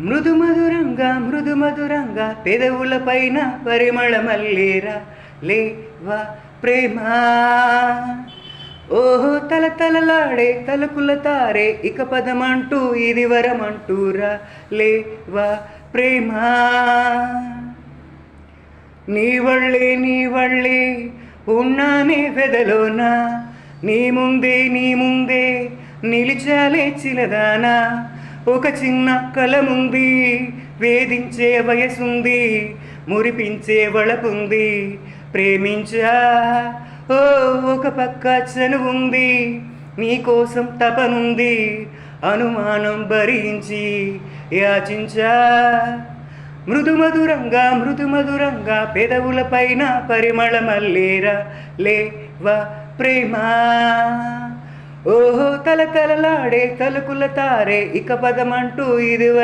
మృదు మధురంగా పెదవుల పైన పరిమళ మల్లేరా లేవా ప్రేమ. ఓహో తలతలలాడే తలుకుల తారే ఇక పదమంటూ ఇది వరమంటూరా లేవా ప్రేమ. నీ వళ్ళే ఉన్నానే వెదలోన నీ ముందే నిలిచాలే చిలదానా. ఒక చిన్న కలముంది వేధించే వయసుంది మురిపించే వళపుంది ప్రేమించా. ఓ ఒక పక్క చనువుంది నీకోసం తపనుంది అనుమానం భరించి యాచించా. మృదు మధురంగా పెదవుల పైన పరిమళ మల్లేరా లేవా ప్రేమ. ఓహో తలతలలాడే తలుకుల తారే ఇక పదమంటూ ఇది